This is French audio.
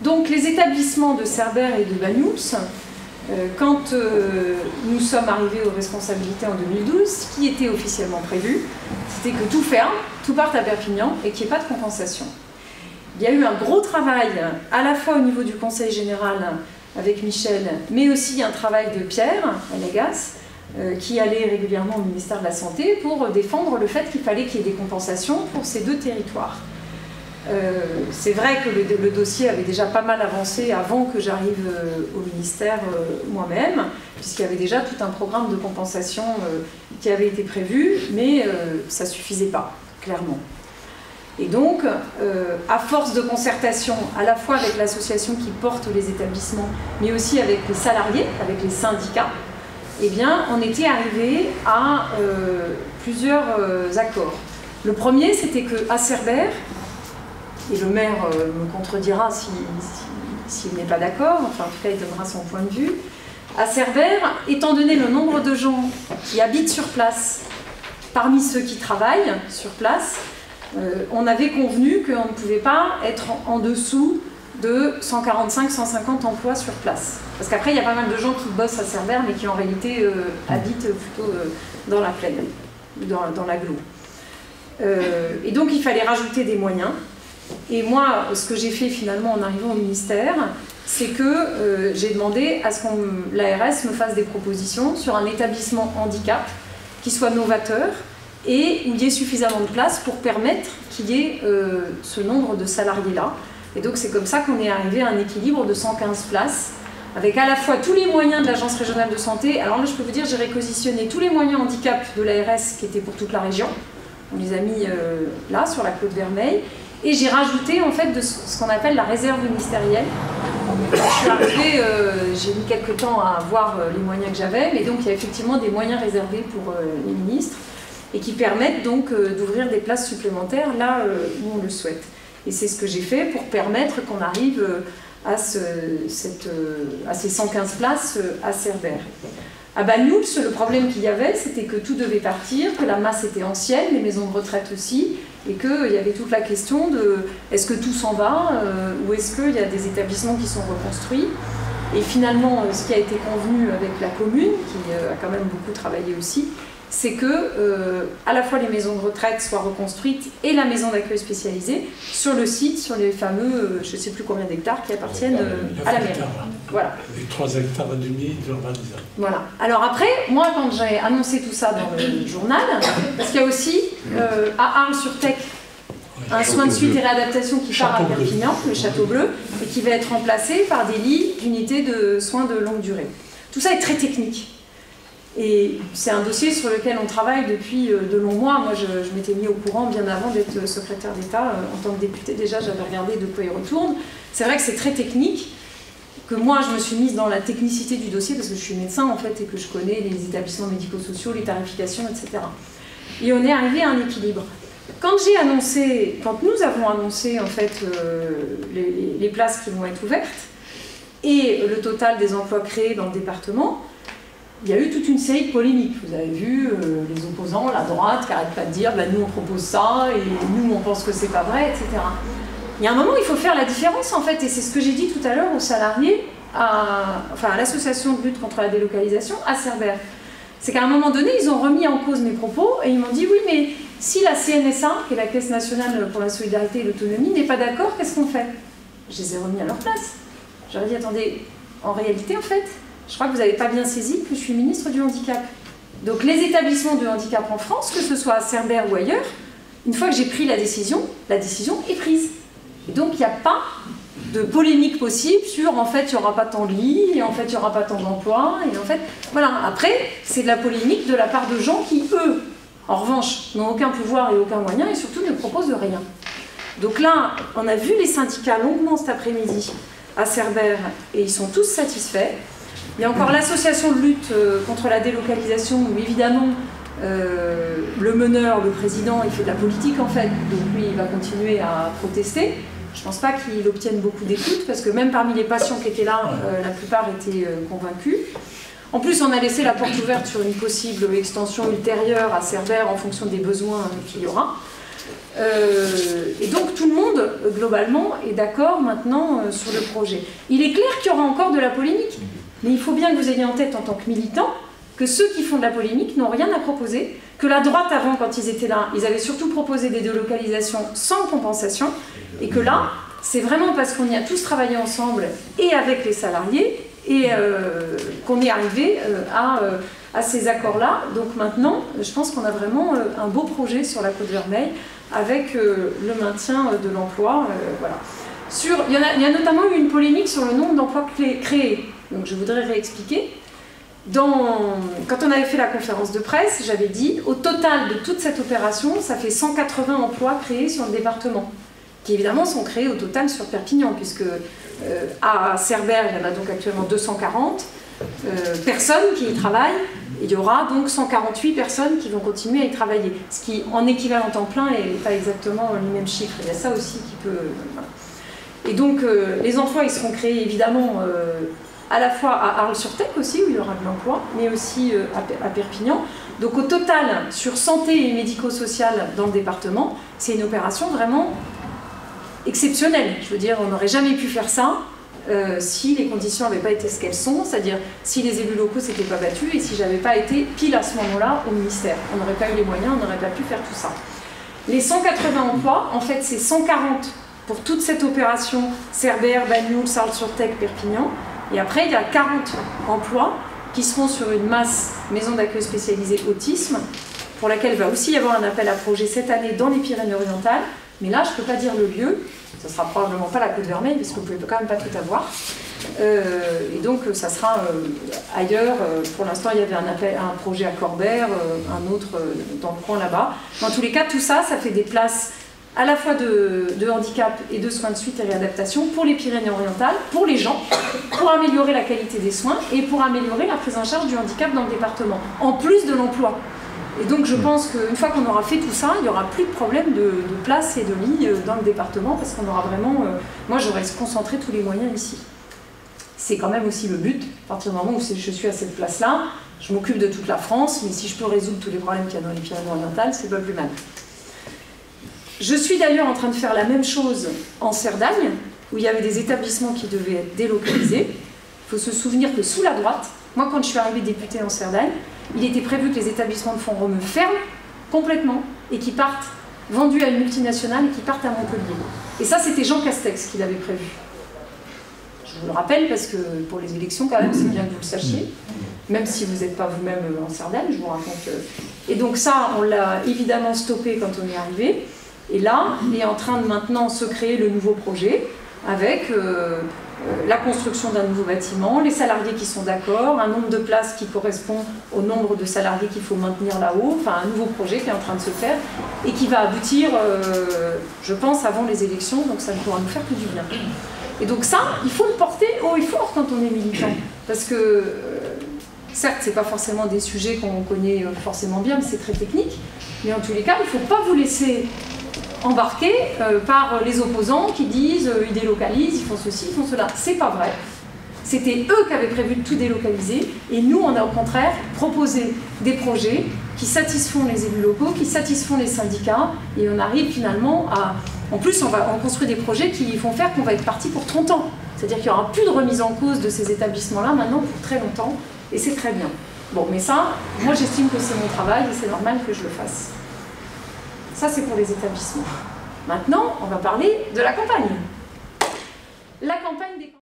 donc les établissements de Cerbère et de Banyuls, quand nous sommes arrivés aux responsabilités en 2012, ce qui était officiellement prévu, c'était que tout ferme, tout parte à Perpignan et qu'il n'y ait pas de compensation. Il y a eu un gros travail, à la fois au niveau du Conseil général avec Michel, mais aussi un travail de Pierre Allegas, qui allait régulièrement au ministère de la Santé pour défendre le fait qu'il fallait qu'il y ait des compensations pour ces deux territoires. C'est vrai que le dossier avait déjà pas mal avancé avant que j'arrive au ministère moi-même, puisqu'il y avait déjà tout un programme de compensation qui avait été prévu, mais ça ne suffisait pas, clairement. Et donc, à force de concertation, à la fois avec l'association qui porte les établissements, mais aussi avec les salariés, avec les syndicats, eh bien, on était arrivé à plusieurs accords. Le premier, c'était qu'à Cerbère, et le maire me contredira s'il n'est pas d'accord, enfin en tout cas il donnera son point de vue, à Cerbère, étant donné le nombre de gens qui habitent sur place, parmi ceux qui travaillent sur place, on avait convenu qu'on ne pouvait pas être en dessous de 145-150 emplois sur place. Parce qu'après, il y a pas mal de gens qui bossent à Cerbère, mais qui en réalité habitent plutôt dans la plaine, dans l'agglo. Et donc, il fallait rajouter des moyens. Et moi, ce que j'ai fait finalement en arrivant au ministère, c'est que j'ai demandé à ce que l'ARS me fasse des propositions sur un établissement handicap qui soit novateur et où il y ait suffisamment de place pour permettre qu'il y ait ce nombre de salariés-là. Et donc c'est comme ça qu'on est arrivé à un équilibre de 115 places, avec à la fois tous les moyens de l'Agence régionale de santé. Alors là, je peux vous dire, j'ai réquisitionné tous les moyens handicap de l'ARS qui étaient pour toute la région. On les a mis là, sur la Côte Vermeille. Et j'ai rajouté en fait de ce qu'on appelle la réserve ministérielle. Je suis arrivée, j'ai mis quelques temps à voir les moyens que j'avais, mais donc il y a effectivement des moyens réservés pour les ministres et qui permettent donc d'ouvrir des places supplémentaires là où on le souhaite. Et c'est ce que j'ai fait pour permettre qu'on arrive à ces 115 places à Cerbère. À Banyuls, le problème qu'il y avait, c'était que tout devait partir, que la masse était ancienne, les maisons de retraite aussi, et qu'il y avait toute la question de est-ce que tout s'en va ou est-ce qu'il y a des établissements qui sont reconstruits. Et finalement, ce qui a été convenu avec la commune, qui a quand même beaucoup travaillé aussi, c'est que à la fois les maisons de retraite soient reconstruites et la maison d'accueil spécialisée sur le site, sur les fameux, je ne sais plus combien d'hectares qui appartiennent à la mairie. Voilà. Avec 3,5 hectares d'urbanisation. Voilà. Alors après, moi quand j'ai annoncé tout ça dans le journal, parce qu'il y a aussi à Arles-sur-Tech un soin de suite et réadaptation qui part à Perpignan, le Château Bleu, et qui va être remplacé par des lits d'unités de soins de longue durée. Tout ça est très technique. Et c'est un dossier sur lequel on travaille depuis de longs mois. Moi, je m'étais mis au courant bien avant d'être secrétaire d'État. En tant que députée, déjà, j'avais regardé de quoi il retourne. C'est vrai que c'est très technique, que moi, je me suis mise dans la technicité du dossier, parce que je suis médecin, en fait, et que je connais les établissements médico-sociaux, les tarifications, etc. Et on est arrivé à un équilibre. Quand nous avons annoncé, en fait, les places qui vont être ouvertes, et le total des emplois créés dans le département, il y a eu toute une série de polémiques. Vous avez vu les opposants, la droite, qui n'arrêtent pas de dire bah, nous on propose ça et nous on pense que c'est pas vrai, etc. Il y a un moment où il faut faire la différence en fait, et c'est ce que j'ai dit tout à l'heure aux salariés, à l'association de lutte contre la délocalisation à Cerbère. C'est qu'à un moment donné, ils ont remis en cause mes propos et ils m'ont dit oui, mais si la CNSA, qui est la Caisse nationale pour la solidarité et l'autonomie, n'est pas d'accord, qu'est-ce qu'on fait? Je les ai remis à leur place. J'aurais dit attendez, en réalité en fait, je crois que vous n'avez pas bien saisi que je suis ministre du handicap. Donc les établissements de handicap en France, que ce soit à Cerbère ou ailleurs, une fois que j'ai pris la décision est prise. Et donc il n'y a pas de polémique possible sur en fait il n'y aura pas tant de lits, et en fait il n'y aura pas tant d'emplois, et en fait voilà. Après c'est de la polémique de la part de gens qui eux, en revanche, n'ont aucun pouvoir et aucun moyen et surtout ne proposent rien. Donc là, on a vu les syndicats longuement cet après-midi à Cerbère et ils sont tous satisfaits. Il y a encore l'association de lutte contre la délocalisation où évidemment le meneur, le président, il fait de la politique en fait, donc lui il va continuer à protester. Je ne pense pas qu'il obtienne beaucoup d'écoute parce que même parmi les patients qui étaient là, la plupart étaient convaincus. En plus, on a laissé la porte ouverte sur une possible extension ultérieure à Cerbère en fonction des besoins qu'il y aura. Et donc tout le monde, globalement, est d'accord maintenant sur le projet. Il est clair qu'il y aura encore de la polémique, mais il faut bien que vous ayez en tête en tant que militants que ceux qui font de la polémique n'ont rien à proposer, que la droite avant, quand ils étaient là, ils avaient surtout proposé des délocalisations sans compensation, et que là, c'est vraiment parce qu'on y a tous travaillé ensemble et avec les salariés, et qu'on est arrivé à ces accords-là. Donc maintenant, je pense qu'on a vraiment un beau projet sur la Côte-Vermeille, avec le maintien de l'emploi. Voilà. Il y a notamment eu une polémique sur le nombre d'emplois créés. Donc je voudrais réexpliquer. Quand on avait fait la conférence de presse, j'avais dit, au total de toute cette opération, ça fait 180 emplois créés sur le département, qui évidemment sont créés au total sur Perpignan, puisque à Cerbère, il y en a donc actuellement 240 personnes qui y travaillent. Il y aura donc 148 personnes qui vont continuer à y travailler, ce qui, en équivalent temps plein, n'est pas exactement les mêmes chiffres. Il y a ça aussi qui peut... Voilà. Et donc, les emplois, ils seront créés, évidemment, à la fois à Arles-sur-Tech aussi, où il y aura de l'emploi, mais aussi à Perpignan. Donc, au total, sur santé et médico-social dans le département, c'est une opération vraiment exceptionnelle. Je veux dire, on n'aurait jamais pu faire ça si les conditions n'avaient pas été ce qu'elles sont, c'est-à-dire si les élus locaux ne s'étaient pas battus et si j'avais pas été pile à ce moment-là au ministère. On n'aurait pas eu les moyens, on n'aurait pas pu faire tout ça. Les 180 emplois, en fait, c'est 140 pour toute cette opération Cerbère, Banyuls, Arles-sur-Tech, Perpignan. Et après, il y a 40 emplois qui seront sur une masse maison d'accueil spécialisée autisme, pour laquelle il va aussi y avoir un appel à projet cette année dans les Pyrénées-Orientales. Mais là, je ne peux pas dire le lieu. Ça ne sera probablement pas la Côte-Vermeille, parce que vous ne pouvez quand même pas tout avoir. Et donc, ça sera ailleurs. Pour l'instant, il y avait un projet à Corbère, un autre dans le coin là-bas. Dans tous les cas, tout ça, ça fait des places à la fois de handicap et de soins de suite et réadaptation pour les Pyrénées-Orientales, pour les gens, pour améliorer la qualité des soins et pour améliorer la prise en charge du handicap dans le département, en plus de l'emploi. Et donc je pense qu'une fois qu'on aura fait tout ça, il n'y aura plus de problème de place et de lits dans le département, parce qu'on aura vraiment... moi, j'aurais concentré tous les moyens ici. C'est quand même aussi le but. À partir du moment où je suis à cette place-là, je m'occupe de toute la France, mais si je peux résoudre tous les problèmes qu'il y a dans les Pyrénées-Orientales, c'est pas plus mal. Je suis d'ailleurs en train de faire la même chose en Cerdagne, où il y avait des établissements qui devaient être délocalisés. Il faut se souvenir que sous la droite, moi quand je suis arrivée députée en Cerdagne, il était prévu que les établissements de fonds romeux ferment complètement et qui partent, vendus à une multinationale et qui partent à Montpellier. Et ça, c'était Jean Castex qui l'avait prévu. Je vous le rappelle parce que pour les élections, quand même, c'est bien que vous le sachiez. Même si vous n'êtes pas vous-même en Cerdagne, je vous raconte. Et donc ça, on l'a évidemment stoppé quand on est arrivé. Et là, il est en train de maintenant se créer le nouveau projet avec la construction d'un nouveau bâtiment, les salariés qui sont d'accord, un nombre de places qui correspond au nombre de salariés qu'il faut maintenir là-haut, enfin un nouveau projet qui est en train de se faire et qui va aboutir, je pense, avant les élections, donc ça ne pourra nous faire que du bien. Et donc ça, il faut le porter haut et fort quand on est militant, parce que certes, ce n'est pas forcément des sujets qu'on connaît forcément bien, mais c'est très technique, mais en tous les cas, il ne faut pas vous laisser embarqués par les opposants qui disent ils délocalisent, ils font ceci, ils font cela. C'est pas vrai. C'était eux qui avaient prévu de tout délocaliser et nous, on a au contraire proposé des projets qui satisfont les élus locaux, qui satisfont les syndicats et on arrive finalement à... En plus, on construit des projets qui vont faire qu'on va être parti pour 30 ans. C'est-à-dire qu'il n'y aura plus de remise en cause de ces établissements-là maintenant pour très longtemps et c'est très bien. Bon, mais ça, moi j'estime que c'est mon travail et c'est normal que je le fasse. Ça, c'est pour les établissements. Maintenant, on va parler de la campagne. La campagne